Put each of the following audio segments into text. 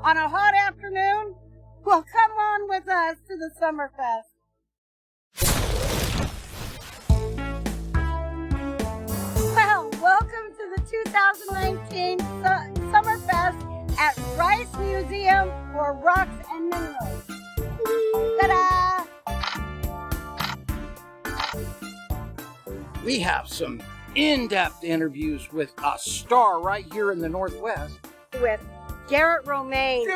on a hot afternoon? Well, come on with us to the Summerfest. Well, welcome to the 2019 Summerfest at Rice Museum for Rocks and Minerals. Ta-da! We have some in-depth interviews with a star right here in the Northwest. With Garret Romaine.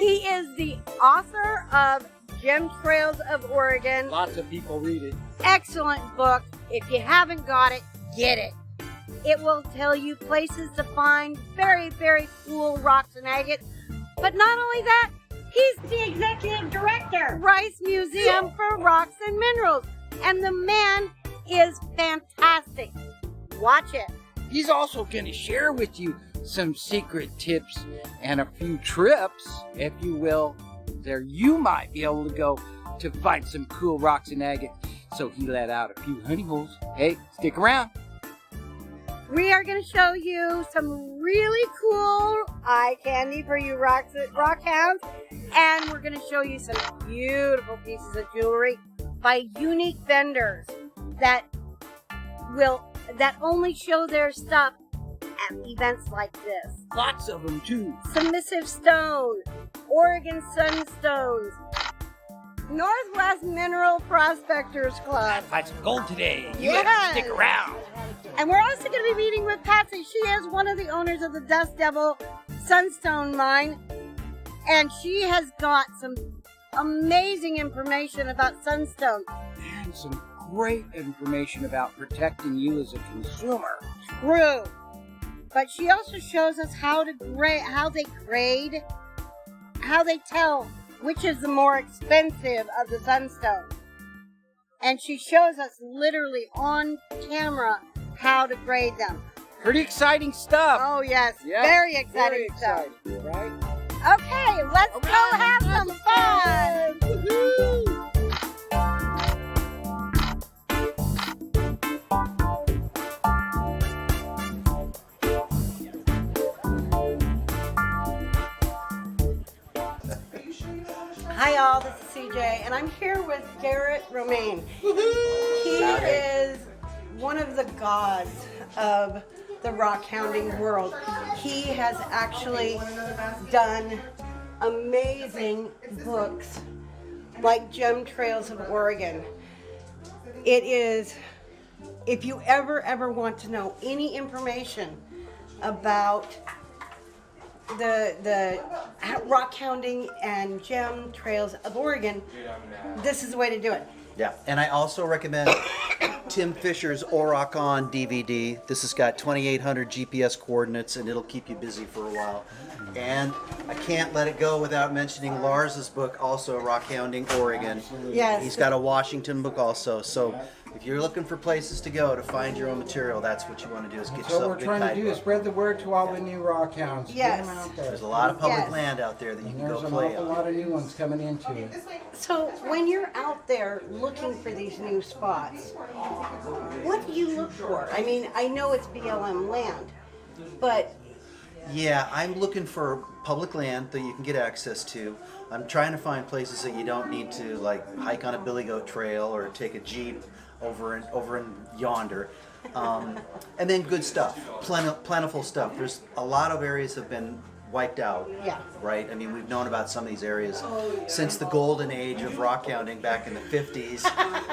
He is the author of Chemtrails of Oregon. Lots of people read it. Excellent book. If you haven't got it, get it. It will tell you places to find very, very cool rocks and agates. But not only that, he's the executive director, Rice Museum for Rocks and Minerals. And the man is fantastic. Watch it. He's also going to share with you some secret tips and a few trips, if you will, there you might be able to go to find some cool rocks and agates. So he let out a few honey holes. Hey, stick around. We are going to show you some really cool eye candy for you rockhounds, and we're going to show you some beautiful pieces of jewelry by unique vendors that only show their stuff at events like this. Lots of them too. Submissive Stone, Oregon Sunstones, Northwest Mineral Prospectors Club. Find some gold today. You Yes. gotta stick around. And we're also going to be meeting with Patsy. She is one of the owners of the Dust Devil Sunstone mine. And she has got some amazing information about Sunstone. And some great information about protecting you as a consumer. True. But she also shows us how they grade, how they tell which is the more expensive of the Sunstone. And she shows us literally on camera how to grade them. Pretty exciting stuff. Oh, yes. Yeah, Very exciting stuff. exciting, right? Okay, let's go have some fun. Woohoo! Hi, all. This is CJ, and I'm here with Garret Romaine. He is one of the gods of the rockhounding world. He has actually done amazing books like Chemtrails of Oregon. It is, if you ever want to know any information about the rockhounding and Chemtrails of Oregon, this is the way to do it. Yeah, and I also recommend Tim Fisher's Auroch On DVD. This has got 2,800 GPS coordinates, and it'll keep you busy for a while. And I can't let it go without mentioning Lars's book, also Rockhounding Oregon. Yes. He's got a Washington book also. So if you're looking for places to go to find your own material, that's what you want to do, is get So yourself we're a big trying to do is guidebook. spread the word to all the new rockhounds. Yes. Get them out there. There's a lot of public Yes. land out there that you And can there's go an play awful on. lot of new ones coming into it. So when you're out there looking for these new spots, what do you look for? I mean, I know it's BLM land, but Yeah, I'm looking for public land that you can get access to. I'm trying to find places that you don't need to like hike on a billy goat trail or take a jeep over in yonder. And then good stuff, plentiful stuff. There's a lot of areas have been wiped out. Yeah. Right? I mean, we've known about some of these areas since the golden age of rockhounding back in the 50s,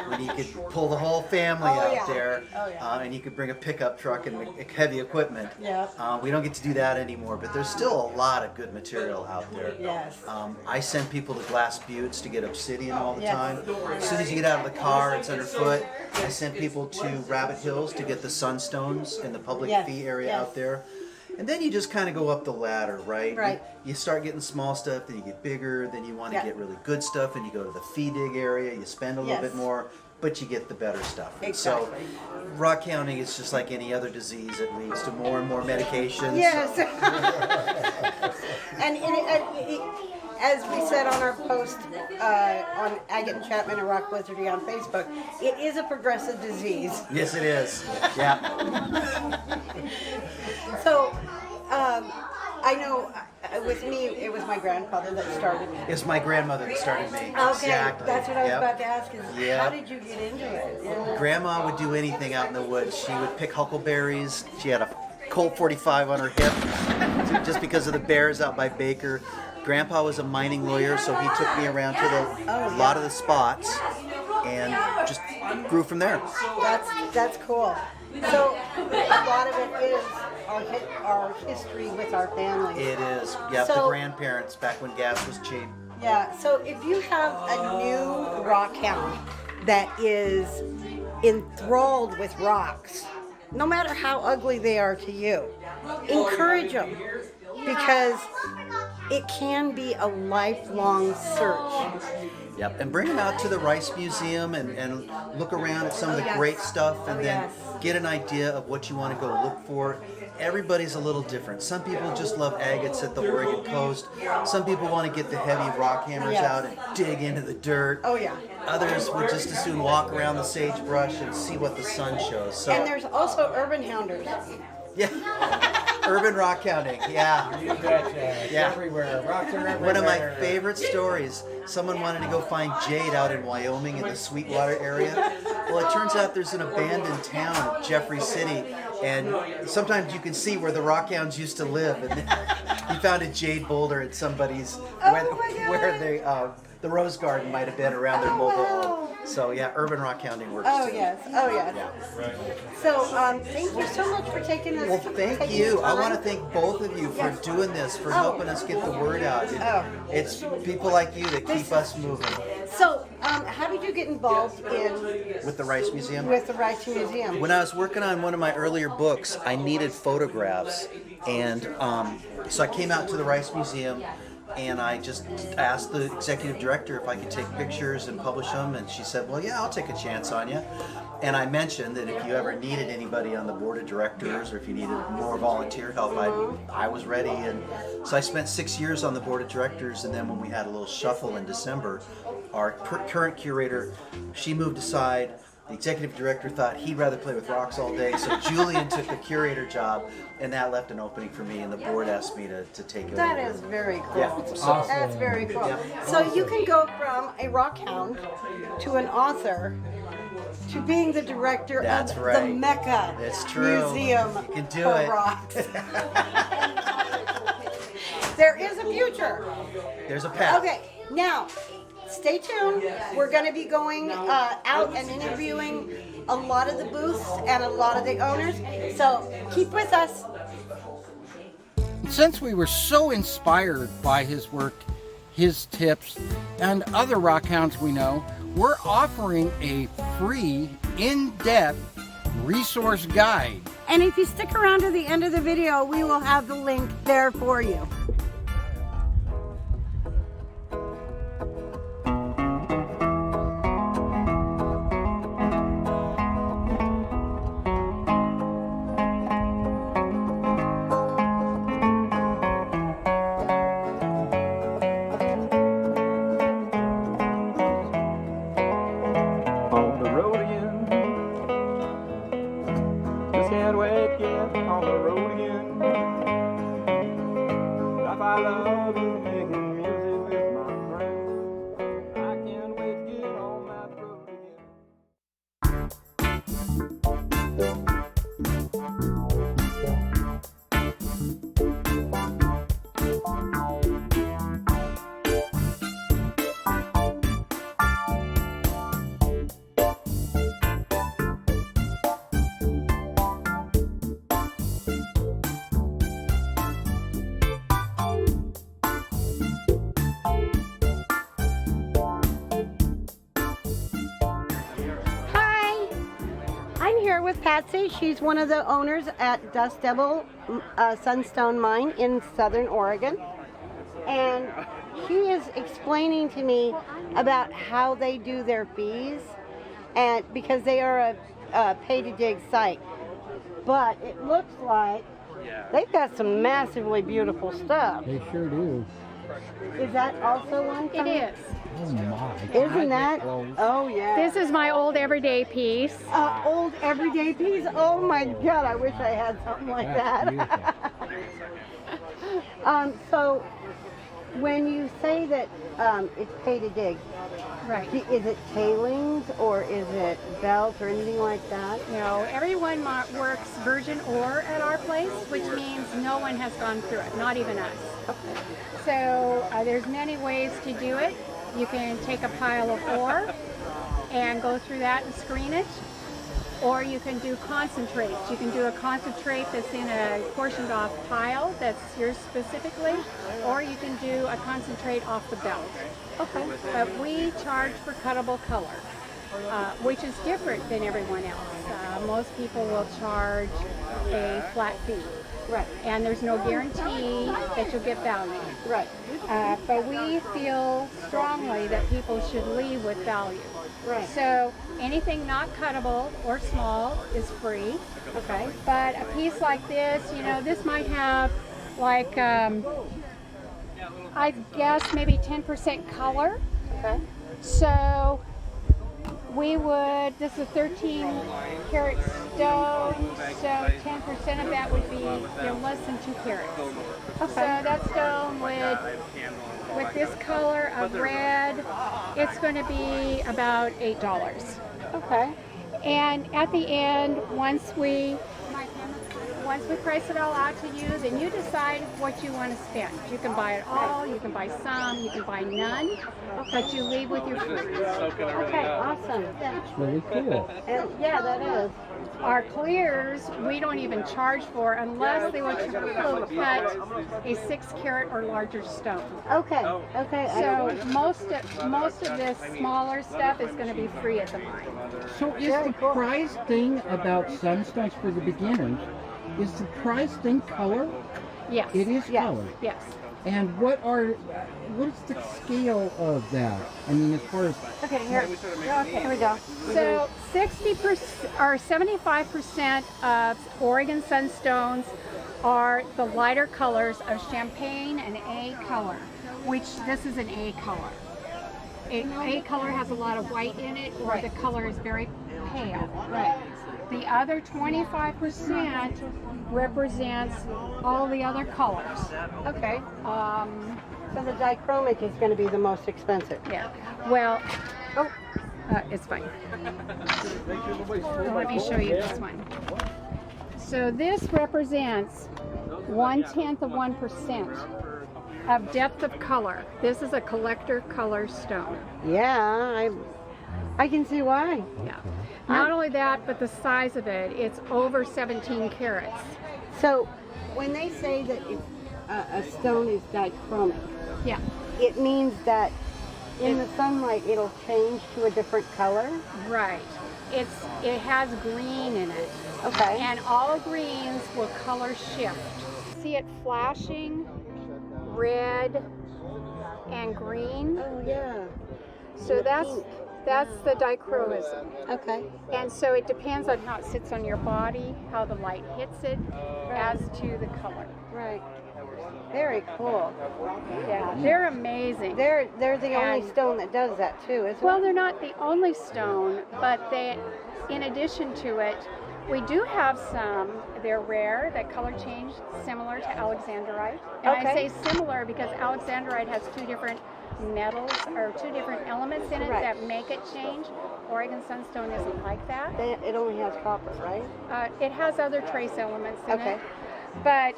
when you could pull the whole family out yeah. there, Oh, yeah. and you could bring a pickup truck and heavy equipment. Yeah. We don't get to do that anymore, but there's still a lot of good material out there. Yes. I send people to Glass Buttes to get obsidian all the Yes. time. As soon as you get out of the car, it's underfoot. I send people to Rabbit Hills to get the sunstones in the public Yes, fee area yes. out there. And then you just kind of go up the ladder, right? Right. You start getting small stuff, then you get bigger, then you want to Yeah. get really good stuff, and you go to the fee dig area, you spend a little Yes. bit more, but you get the better stuff. And Exactly. so rockhounding is just like any other disease. It leads to more and more medications. yes. and as we said on our post on Agate Enchantment and Rock Wizardry on Facebook, it is a progressive disease. Yes, it is. Yeah. So, I know with me, it was my grandfather that started me. It's my grandmother that started me. Okay, Exactly. that's what I was Yep. about to ask is Yep. how did you get into it? Yeah. Grandma would do anything out in the woods. She would pick huckleberries. She had a Colt 45 on her hip just because of the bears out by Baker. Grandpa was a mining lawyer, so he took me around to a lot of the spots and just grew from there. That's cool. So a lot of it is our history with our family. It is. Yeah, So- the grandparents back when gas was cheap. Yeah, so if you have a new rock hound that is enthralled with rocks, no matter how ugly they are to you, encourage them because it can be a lifelong search. Yep, and bring them out to the Rice Museum and look around at some of the great stuff and then get an idea of what you want to go look for. Everybody's a little different. Some people just love agates at the Oregon coast. Some people want to get the heavy rock hammers out and dig into the dirt. Oh yeah. Others would just as soon walk around the sagebrush and see what the sun shows. So And there's also urban hounders. yeah, urban rock hounding. Yeah. You betcha. It's Yeah. everywhere. Rocks are everywhere. One of my favorite stories, someone wanted to go find jade out in Wyoming in the Sweetwater area. Well, it turns out there's an abandoned town, Jeffrey City, and sometimes you can see where the rockhounds used to live. And he found a jade boulder at somebody's, where the rose garden might have been around their mobile home. So yeah, urban rockhounding works Oh too. yes, oh yes. So thank you so much for taking us. Well, thank you. I want to thank both of you for doing this, for helping us get the word out. It's people like you that keep us moving. So, how did you get involved With the Rice Museum? with the Rice Museum? When I was working on one of my earlier books, I needed photographs. And so I came out to the Rice Museum and I just asked the executive director if I could take pictures and publish them. And she said, well, yeah, I'll take a chance on you. And I mentioned that if you ever needed anybody on the board of directors or if you needed more volunteer help, I was ready. And so I spent 6 years on the board of directors. And then when we had a little shuffle in December, our current curator, she moved aside. The executive director thought he'd rather play with rocks all day, so Julian took the curator job, and that left an opening for me, and the board asked me to take it That over. is very cool. Yeah, so- That's very cool. Yeah. So you can go from a rock hound to an author to being the director That's of the right. Mecca That's true. Museum You can do for it. rocks. There is a future. There's a path. Okay, now stay tuned. We're going to be going out and interviewing a lot of the booths and a lot of the owners. So keep with us. Since we were so inspired by his work, his tips, and other rockhounds we know, we're offering a free, in-depth resource guide. And if you stick around to the end of the video, we will have the link there for you. On the road again. Just can't wait to get on the road again. Life I love is making music with my friends. I can't wait to get on that road again. Hi, I'm here with Patsy. She's one of the owners at Dust Devil Sunstone Mine in Southern Oregon. And she is explaining to me about how they do their fees, and because they are a pay-to-dig site. But it looks like they've got some massively beautiful stuff. They sure do. Is that also one? It coming? is. Oh my. Isn't that? Close. Oh yeah. This is my old everyday piece. Old everyday piece. Oh my God! I wish I had something like That's that. So when you say that it's pay to dig, Right. is it tailings or is it belt or anything like that? No, everyone works virgin ore at our place, which means no one has gone through it, not even us. Okay. So there's many ways to do it. You can take a pile of ore and go through that and screen it, or you can do concentrates. You can do a concentrate that's in a portioned off pile that's yours specifically, or you can do a concentrate off the belt. Okay. But we charge for cuttable color, which is different than everyone else. Most people will charge a flat fee. Right. And there's no guarantee that you'll get value. Right. But we feel strongly that people should leave with value. Right. So anything not cuttable or small is free. Okay. But a piece like this, you know, this might have like, I guess maybe 10% color. Okay. So we would, this is a 13 karat stone, so 10% of that would be, you know, less than 2 carats. Okay. So that stone with this color of red, it's going to be about $8. Okay. And at the end, once we price it all out to you, then you decide what you want to spend. You can buy it all, you can buy some, you can buy none, but you leave with your fruit. Okay, awesome. It's really cool. And yeah, that is. Our clears, we don't even charge for unless they were to cut a 6 carat or larger stone. Okay. Okay. So most of this smaller stuff is going to be free at the mine. So is the prize thing about sunstones for the beginners, is the prize thing color? Yes. It is Yes. color. Yes. And what is the scale of that? I mean, as far as Okay, here we go. So 60% or 75% of Oregon sunstones are the lighter colors of champagne and A color, which this is an A color. A color has a lot of white in it, or the color is very pale. Right. The other 25% represents all the other colors. Okay. So the dichromic is going to be the most expensive. Yeah. Well, it's fine. So let me show you this one. So this represents 1/10 of 1% of depth of color. This is a collector color stone. Yeah, I can see why. Yeah. Not only that, but the size of it, it's over 17 carats. So when they say that a stone is dichromic, Yeah. it means that in the sunlight it'll change to a different color. Right. It has green in it. Okay. And all greens will color shift. See it flashing red and green. Oh yeah. So that's the dichroism. Okay. And so it depends on how it sits on your body, how the light hits it, as to the color. Right. Very cool. Yeah, they're amazing. They're the only And- stone that does that too, isn't Well, it? they're not the only stone, but in addition to it, we do have some, they're rare, that color change similar to alexandrite. And I Okay. say similar because alexandrite has 2 different metals or 2 different elements in it Right. that make it change. Oregon sunstone isn't like that. It only has copper, right? It has other trace elements in Okay. it. But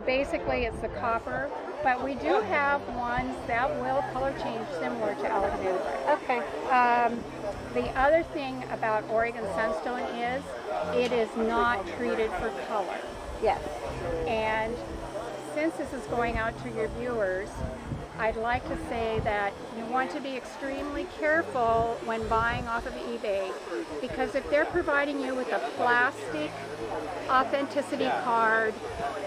basically it's the copper. But we do have ones that will color change similar to alexandrite. Okay. The other thing about Oregon sunstone is it is not treated for color. Yes. And since this is going out to your viewers, I'd like to say that you want to be extremely careful when buying off of eBay, because if they're providing you with a plastic authenticity card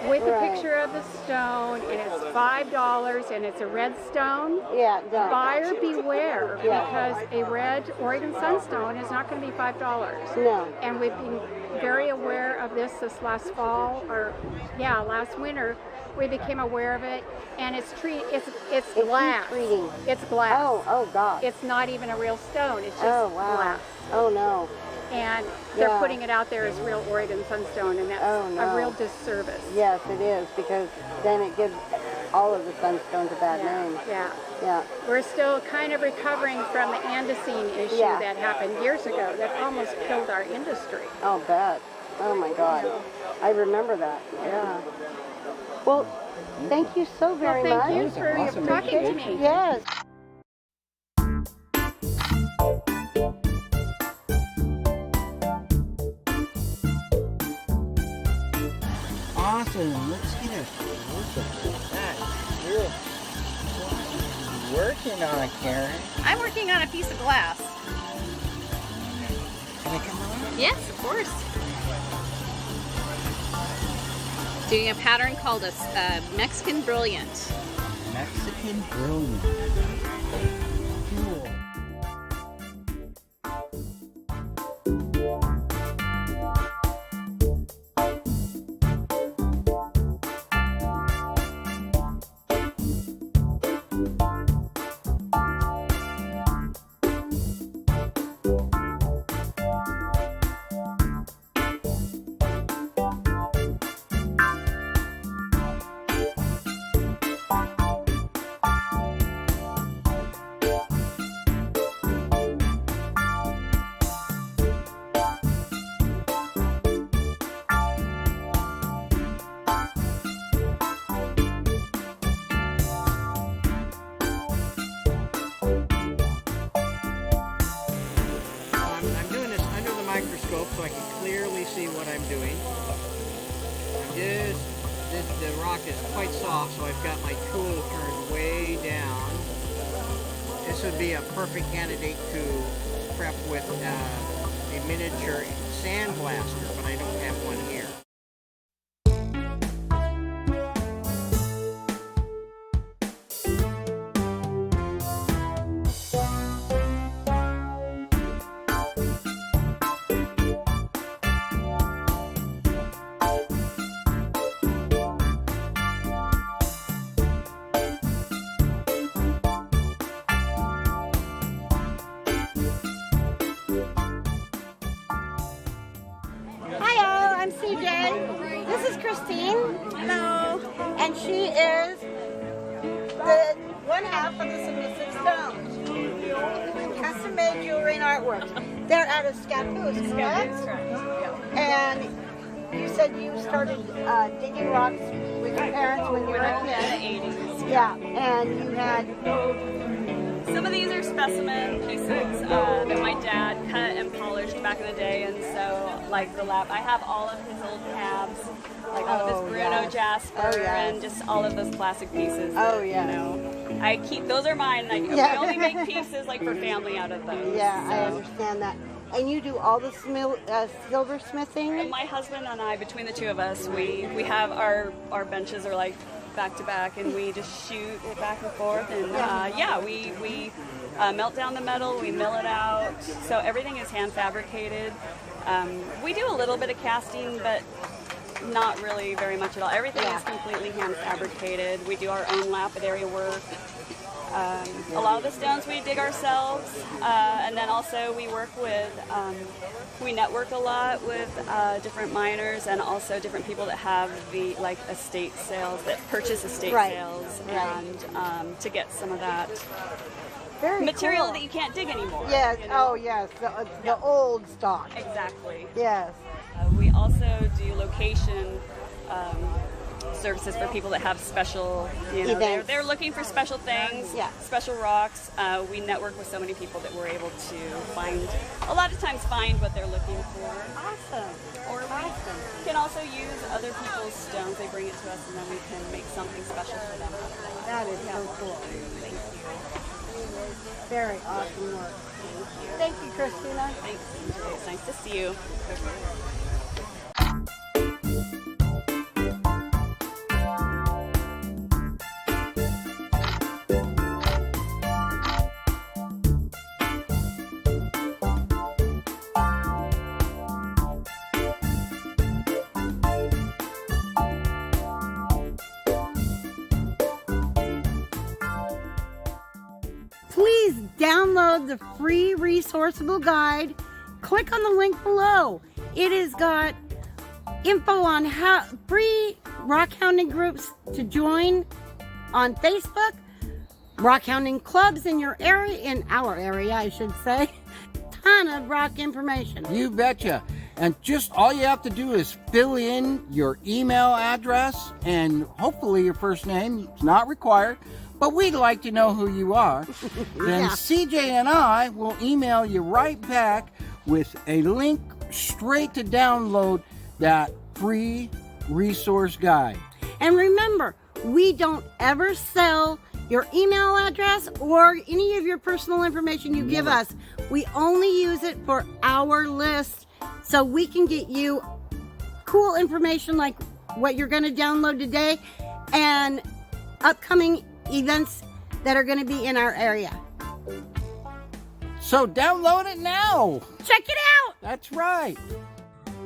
with a Right. picture of the stone and it's $5 and it's a red stone, Yeah. Done. buyer beware, Yeah. because a red Oregon sunstone is not going to be $5. No. And we've been very aware of this last fall, or last winter. We became aware of it, and it's glass. treating. It's glass. Oh God. It's not even a real stone. It's just Oh wow. glass. Oh no. and they're Yeah. putting it out there as real Oregon sunstone, and that's Oh, no. a real disservice. Yes, it is, because then it gives all of the sunstones a bad name. Yeah. Yeah. We're still kind of recovering from the Andesine issue Yeah. that happened years ago that almost killed our industry. I'll bet. Oh my God. I remember that. Yeah. Well, thank you so very Well, much. thank you That was for an awesome talking to education. me. Yes. Awesome. Let's get a look at that. You're working on it, Karen. I'm working on a piece of glass. Can I come on? Yes, of course. Doing a pattern called a Mexican Brilliant. Mexican Brilliant. Cool. I'm doing this under the microscope so I can clearly see what I'm doing. The rock is quite soft, so I've got my tool turned way down. This would be a perfect candidate to prep with a miniature sandblaster, but I don't have one here. Hi all, I'm CJ. This is Christine. Hello. And she is the one half of the Submissive Stones. Custom made jewelry and artwork. They're out of Scappoose, correct? And you said you started digging rocks with your parents when you were a kid. In the 80s. Yeah, and you had Some of these are specimen pieces that my dad cut and polished back in the day, and so like the lap, I have all of his old tabs, like all of his Bruno yes. Jasper, Oh, yes. and just all of those classic pieces. Oh, that, yes. You know, I keep those are mine. Like Yeah. we only make pieces like for family out of those. yeah, I so. understand that. And you do all the silversmithing? And my husband and I, between the two of us, we have our benches are like back to back, and we just shoot it back and forth. And we melt down the metal, we mill it out. So everything is hand fabricated. We do a little bit of casting, but not really very much at all. Everything is completely hand fabricated. We do our own lapidary work. A lot of the stones we dig ourselves, and then also we work with, we network a lot with different miners and also different people that have the like estate sales, that purchase estate sales, and to get some of that Very material cool. that you can't dig anymore. Yes, you know? oh yes, the old stock. Exactly. Yes. We also do location services for people that have special, you know, Events. they're looking for special things, special rocks. We network with so many people that we're able to find, a lot of times find what they're looking for. Awesome. Or we can also use other people's stones. They bring it to us and then we can make something special for them. That is so cool. Thank you. Very awesome work. Thank you, Christina. Thanks, CJ. It's nice to see you. Please download the free resourceable guide click on the link below. It has got info on how free rockhounding groups to join on Facebook, rockhounding clubs in your area, in our area, I should say. Ton of rock information. You betcha. And just all you have to do is fill in your email address and hopefully your first name. It's not required, but we'd like to know who you are. Then Yeah. CJ and I will email you right back with a link straight to download that free resource guide. And remember, we don't ever sell your email address or any of your personal information you give us. We only use it for our list so we can get you cool information like what you're going to download today and upcoming events that are going to be in our area. So download it now. Check it out. That's right.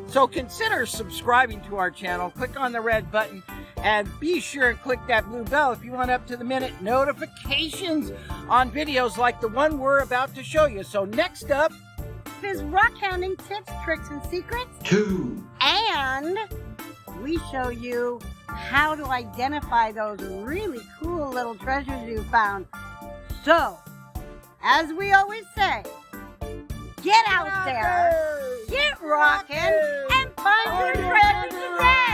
So consider subscribing to our channel. Click on the red button and be sure and click that blue bell if you want up-to-the-minute notifications on videos like the one we're about to show you. So next up is rockhounding tips, tricks, and secrets. 2. And we show you how to identify those really cool little treasures you found. So, as we always say, get out there, get rocking, and find your treasure today.